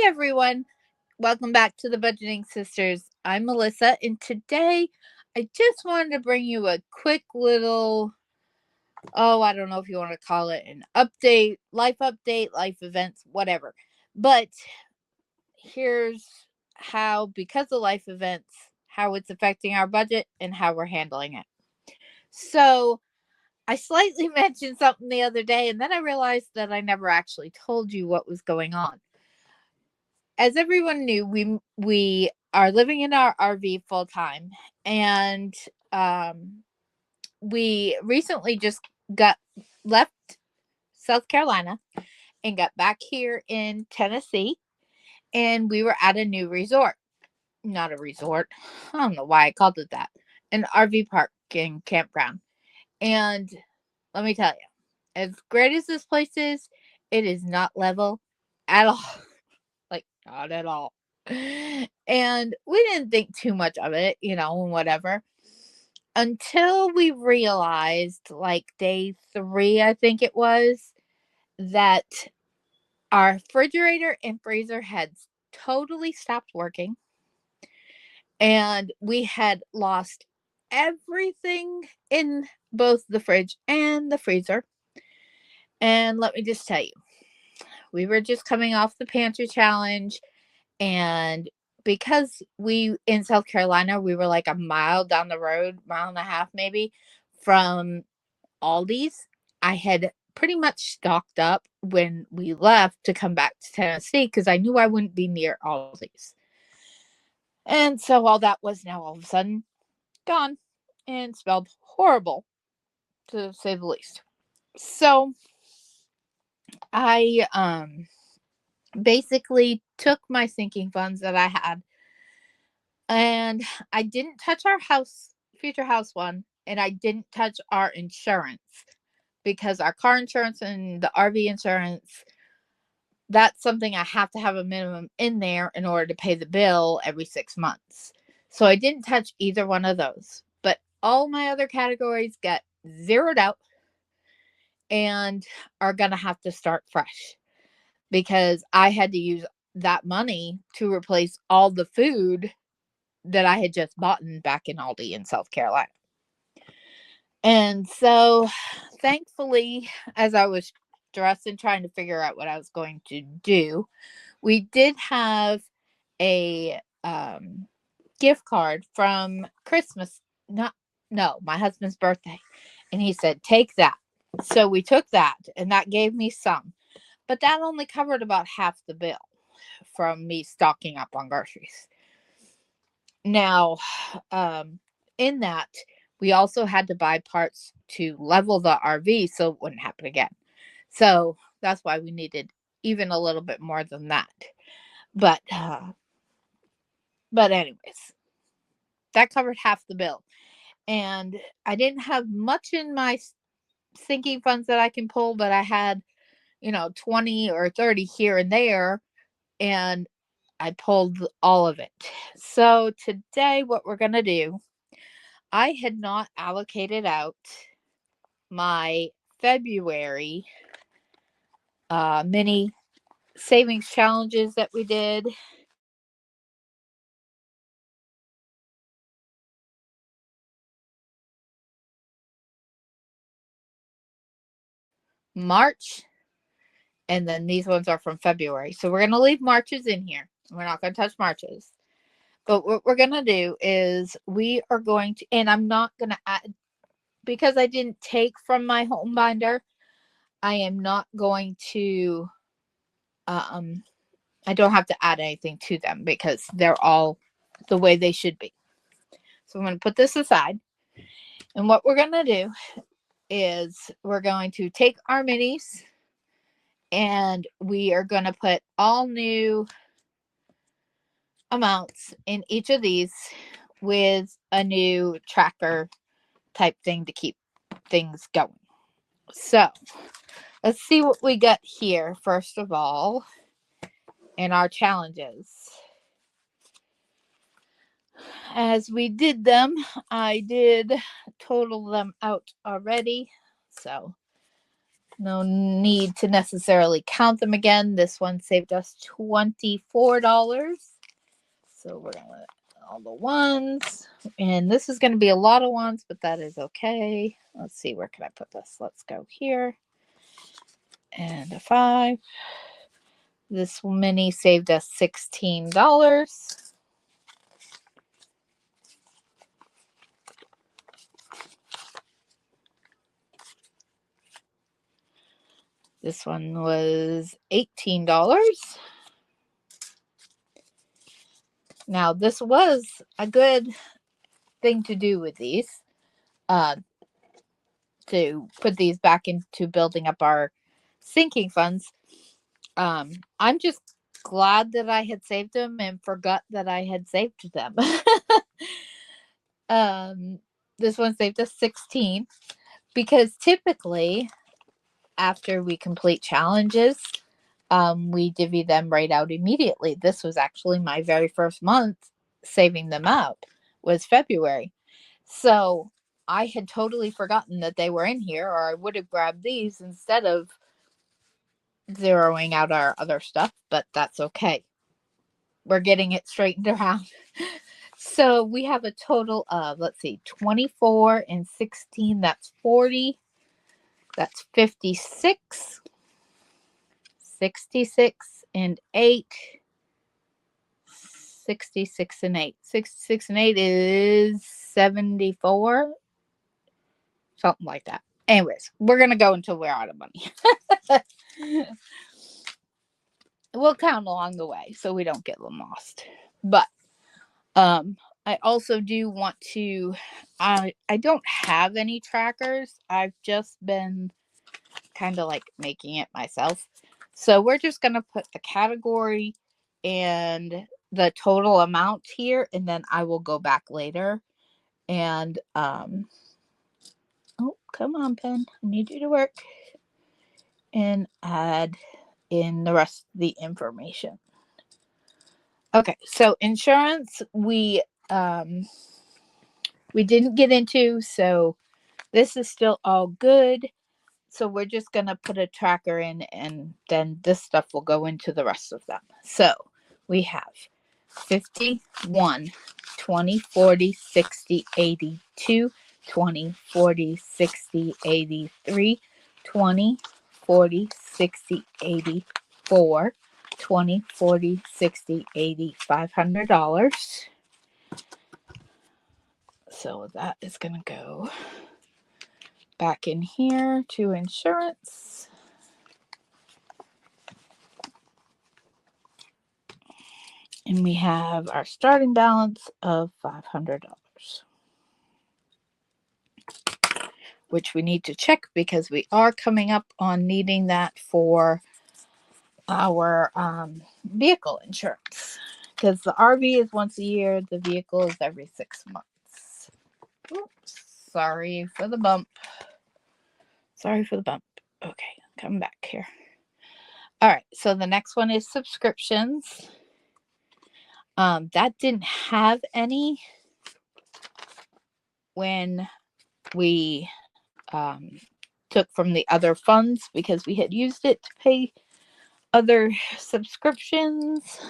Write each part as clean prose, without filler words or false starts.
everyone. Welcome back to the Budgeting Sisters. I'm Melissa, and today I just wanted to bring you a quick little, I don't know if you want to call it an update, life events, whatever. But here's how, because of life events, how it's affecting our budget and how we're handling it. So, I slightly mentioned something the other day, and then I realized that I never actually told you what was going on. As everyone knew, we are living in our RV full time, and um, we recently just got left South Carolina and got back here in Tennessee, and we were at a new resort. Not a resort. I don't know why I called it that. An RV park and campground. And let me tell you, as great as this place is, it is not level at all. Like, not at all. And we didn't think too much of it, and whatever. Until we realized, like day 3, I think it was, that our refrigerator and freezer had totally stopped working. And we had lost everything in both the fridge and the freezer. And let me just tell you, we were just coming off the pantry challenge. And because we in South Carolina, we were like a mile down the road, mile and a half maybe, from Aldi's. I had pretty much stocked up when we left to come back to Tennessee because I knew I wouldn't be near Aldi's. And so all that was now all of a sudden gone and smelled horrible, to say the least. So I basically took my sinking funds that I had, and I didn't touch our future house one, and I didn't touch our insurance because our car insurance and the RV insurance, that's something I have to have a minimum in there in order to pay the bill every 6 months. So I didn't touch either one of those. But all my other categories got zeroed out and are going to have to start fresh because I had to use that money to replace all the food that I had just bought back in Aldi in South Carolina. And so, thankfully, as I was stressed and trying to figure out what I was going to do, we did have a gift card from Christmas. No, my husband's birthday. And he said, take that. So we took that, and that gave me some. But that only covered about half the bill from me stocking up on groceries. Now, in that, we also had to buy parts to level the RV so it wouldn't happen again. So that's why we needed even a little bit more than that. But anyways, that covered half the bill. And I didn't have much in my sinking funds that I can pull, but I had, 20 or 30 here and there. And I pulled all of it. So today, what we're going to do, I had not allocated out my February mini savings challenges that we did. March, and then these ones are from February. So we're going to leave Marches in here. We're not going to touch Marches. But what we're going to do is we are going to, and I'm not going to add, because I didn't take from my home binder, I am not going to, I don't have to add anything to them because they're all the way they should be. So I'm going to put this aside. And what we're going to do is we're going to take our minis and we are going to put all new amounts in each of these with a new tracker type thing to keep things going. So let's see what we got here first of all in our challenges. As we did them, I did total them out already. So No need to necessarily count them again. This one saved us $24. So we're going to all the ones. And this is going to be a lot of ones, but that is okay. Let's see, where can I put this? Let's go here. And a 5. This mini saved us $16. This one was $18. Now, this was a good thing to do with these, to put these back into building up our sinking funds. I'm just glad that I had saved them and forgot that I had saved them. This one saved us 16 because typically after we complete challenges, we divvy them right out immediately. This was actually my very first month saving them out, was February. So I had totally forgotten that they were in here, or I would have grabbed these instead of zeroing out our other stuff, but that's okay. We're getting it straightened around. So we have a total of, let's see, 24 and 16. That's 40. That's 56. 66 and 8. 66 and 8. 66 and 8 is 74. Something like that. Anyways, we're going to go until we're out of money. We'll count along the way so we don't get lost. But I also do want to, I don't have any trackers. I've just been kind of like making it myself. So we're just going to put the category and the total amount here, and then I will go back later and oh, come on, pen. I need you to work. And add in the rest of the information. Okay, so insurance we didn't get into, so this is still all good. So we're just going to put a tracker in, and then this stuff will go into the rest of them. So we have 51, 20, 40, 60, 82, 20, 40, 60, 83, 20, 40, 60, 84, 20, 40, 60, 80, $500. So that is going to go back in here to insurance. And we have our starting balance of $500, which we need to check because we are coming up on needing that for our vehicle insurance. Because the RV is once a year, the vehicle is every 6 months. Oops, sorry for the bump. Sorry for the bump. Okay, come back here. All right, so the next one is subscriptions. That didn't have any when we took from the other funds because we had used it to pay other subscriptions.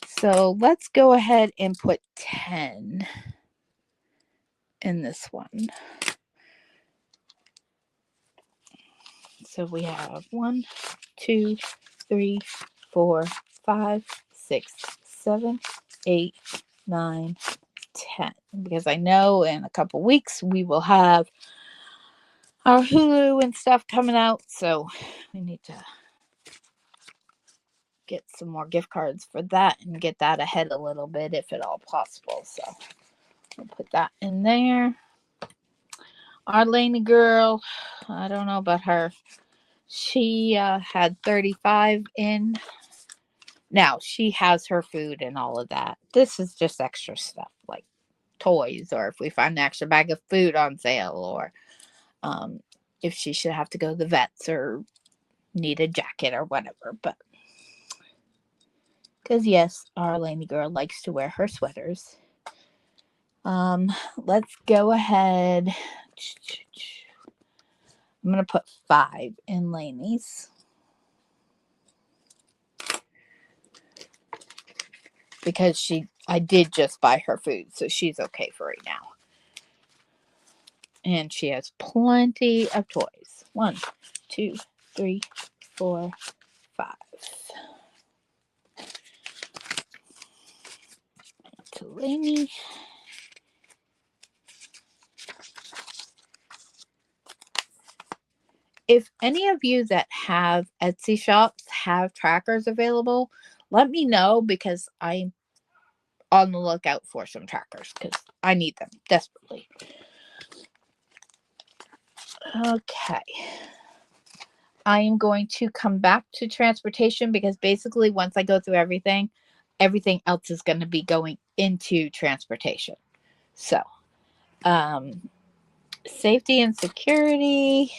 So let's go ahead and put 10 in this one. So we have 1, 2, 3, 4, 5, 6, 7, 8, 9, 10. Because I know in a couple weeks we will have our Hulu and stuff coming out. So we need to get some more gift cards for that and get that ahead a little bit if at all possible. So we'll put that in there. Our Lainey girl, I don't know about her. She had 35 in. Now she has her food and all of that. This is just extra stuff like toys, or if we find an extra bag of food on sale, or if she should have to go to the vets or need a jacket or whatever. But Because yes, our Lainey girl likes to wear her sweaters. Let's go ahead. I'm gonna put 5 in Lainey's. Because I did just buy her food, so she's okay for right now. And she has plenty of toys. 1, 2, 3, 4, 5. To Lainey. If any of you that have Etsy shops have trackers available, let me know because I'm on the lookout for some trackers because I need them desperately. Okay. I am going to come back to transportation because basically once I go through everything else is going to be going into transportation. So, safety and security,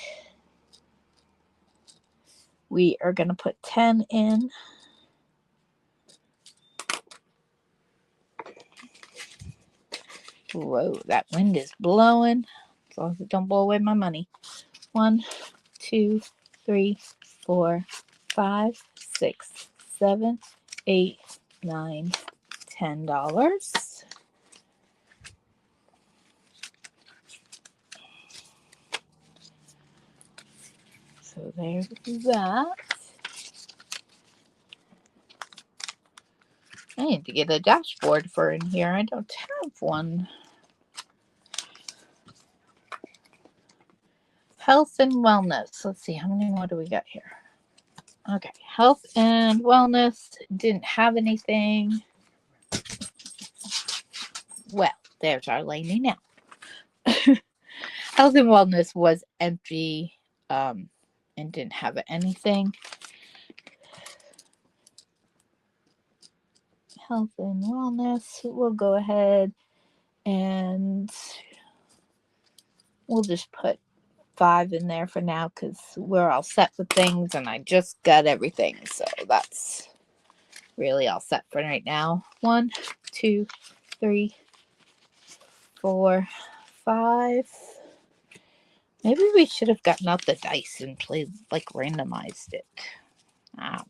we are going to put 10 in. Whoa, that wind is blowing. As long as it don't blow away my money. 1, 2, 3, 4, 5, 6, 7, 8, 9, $10. So there's that. I need to get a dashboard for in here. I don't have one. Health and wellness. Let's see, how many more do we got here? Okay, health and wellness. Didn't have anything. Well, there's our Lainey now. Health and wellness was empty and didn't have anything. Health and wellness. We'll go ahead and we'll just put 5 in there for now because we're all set with things and I just got everything. So that's really all set for right now. 1, 2, 3, 4, 5. Maybe we should have gotten out the dice and played, like, randomized it. I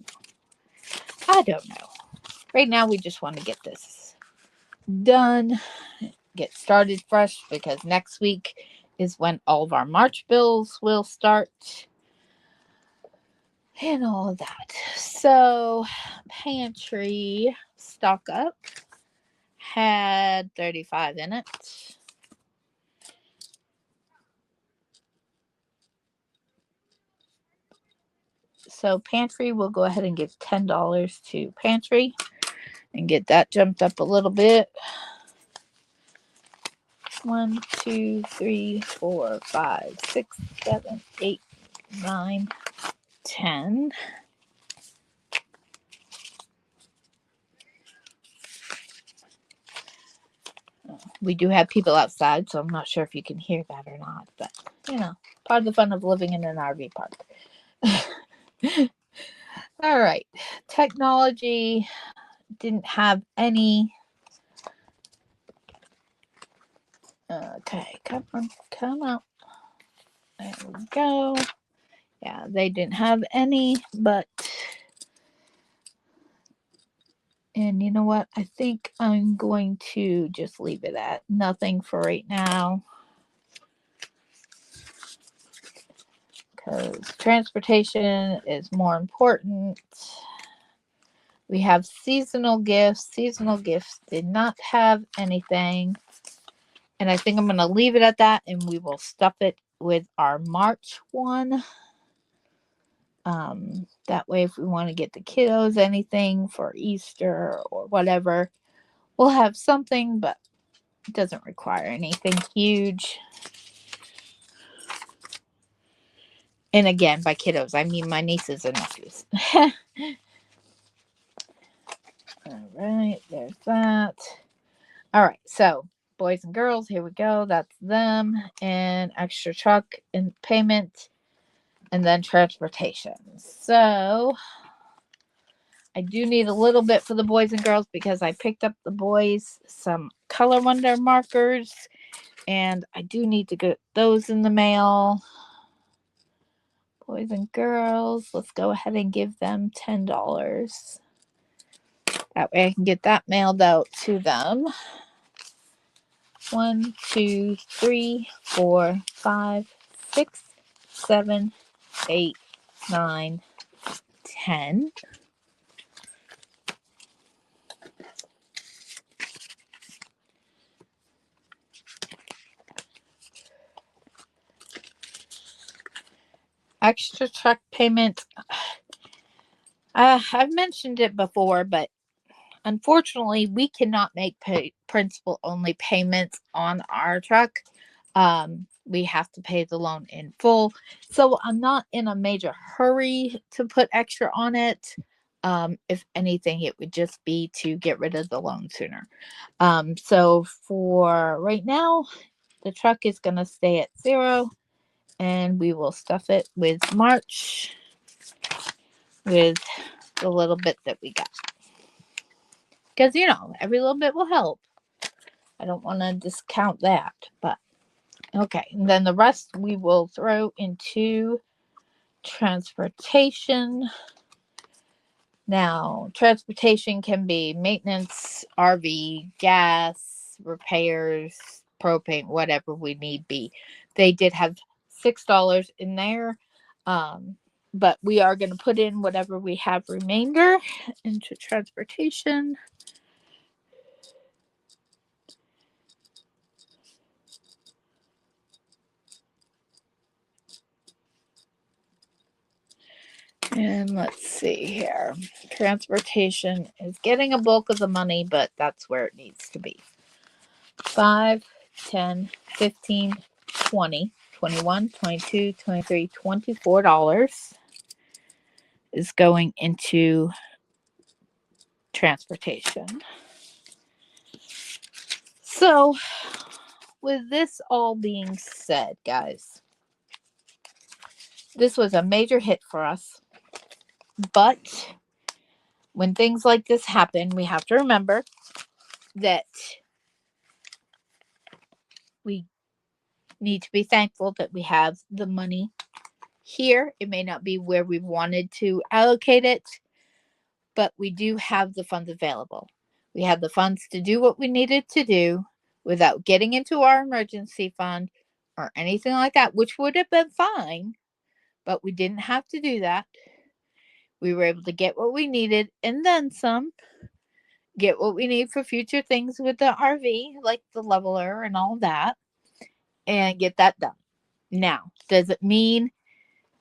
don't know. Right now, we just want to get this done, get started fresh, because next week is when all of our March bills will start and all of that. So, pantry stock up had 35 in it. So pantry, we'll go ahead and give $10 to pantry and get that jumped up a little bit. 1, 2, 3, 4, 5, 6, 7, 8, 9, 10. We do have people outside, so I'm not sure if you can hear that or not, but part of the fun of living in an RV park. All right, technology didn't have any. Okay, come on. There we go. Yeah, they didn't have any, but and you know what? I think I'm going to just leave it at nothing for right now. Because transportation is more important. We have seasonal gifts. Seasonal gifts did not have anything. And I think I'm going to leave it at that. And we will stuff it with our March one. That way, if we want to get the kiddos anything for Easter or whatever, we'll have something, but it doesn't require anything huge. And again, by kiddos, I mean my nieces and nephews. All right, there's that. All right, so boys and girls, here we go. That's them. And extra truck and payment. And then transportation. So I do need a little bit for the boys and girls because I picked up the boys some Color Wonder markers, and I do need to get those in the mail. Boys and girls, let's go ahead and give them $10. That way I can get that mailed out to them. 1, 2, 3, 4, 5, 6, 7, 8, 9, 10. Extra truck payment. I've mentioned it before, but unfortunately, we cannot make principal only payments on our truck. We have to pay the loan in full. So I'm not in a major hurry to put extra on it. If anything, it would just be to get rid of the loan sooner. So for right now, the truck is going to stay at 0, and we will stuff it with March with the little bit that we got. Because, every little bit will help. I don't want to discount that, but okay. And then the rest we will throw into transportation. Now, transportation can be maintenance, RV, gas, repairs, propane, whatever we need be. They did have $6 in there, but we are going to put in whatever we have remainder into transportation. And let's see here. Transportation is getting a bulk of the money, but that's where it needs to be. 5, 10, 15, 20, 21, 22, 23, $24 is going into transportation. So, with this all being said, guys, this was a major hit for us. But when things like this happen, we have to remember that we need to be thankful that we have the money here. It may not be where we wanted to allocate it, but we do have the funds available. We had the funds to do what we needed to do without getting into our emergency fund or anything like that, which would have been fine, but we didn't have to do that. We were able to get what we needed and then some, get what we need for future things with the RV, like the leveler and all that, and get that done. Now, does it mean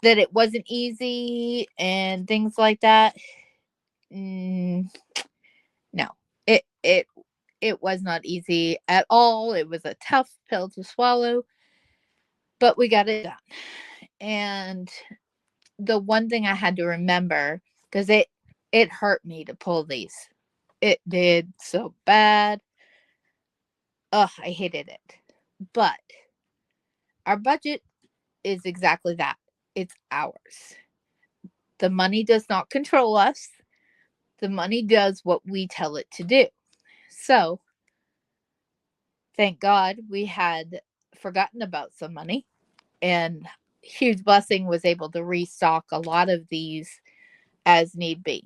that it wasn't easy and things like that? No, it was not easy at all. It was a tough pill to swallow, but we got it done. And the one thing I had to remember, because it hurt me to pull these. It did so bad. Ugh, I hated it. But our budget is exactly that. It's ours. The money does not control us. The money does what we tell it to do. So, thank God we had forgotten about some money, and huge blessing was able to restock a lot of these as need be.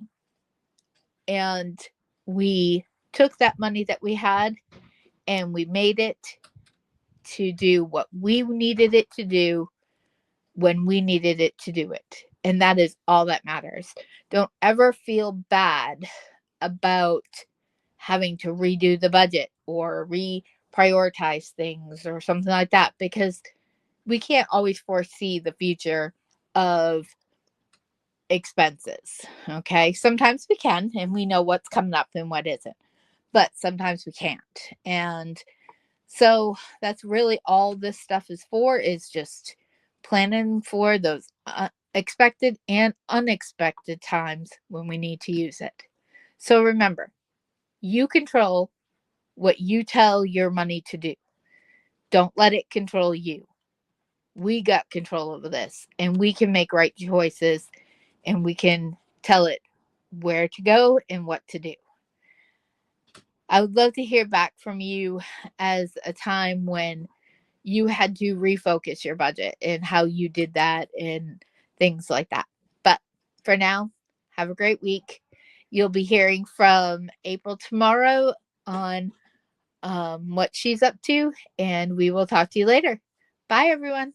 And we took that money that we had and we made it to do what we needed it to do when we needed it to do it. And that is all that matters. Don't ever feel bad about having to redo the budget or reprioritize things or something like that, because we can't always foresee the future of expenses. Okay. Sometimes we can, and we know what's coming up and what isn't, but sometimes we can't. And so that's really all this stuff is for, is just planning for those expected and unexpected times when we need to use it. So remember, you control what you tell your money to do. Don't let it control you. We got control over this, and we can make right choices, and we can tell it where to go and what to do. I would love to hear back from you as a time when you had to refocus your budget and how you did that and things like that. But for now, have a great week. You'll be hearing from April tomorrow on what she's up to, and we will talk to you later. Bye, everyone.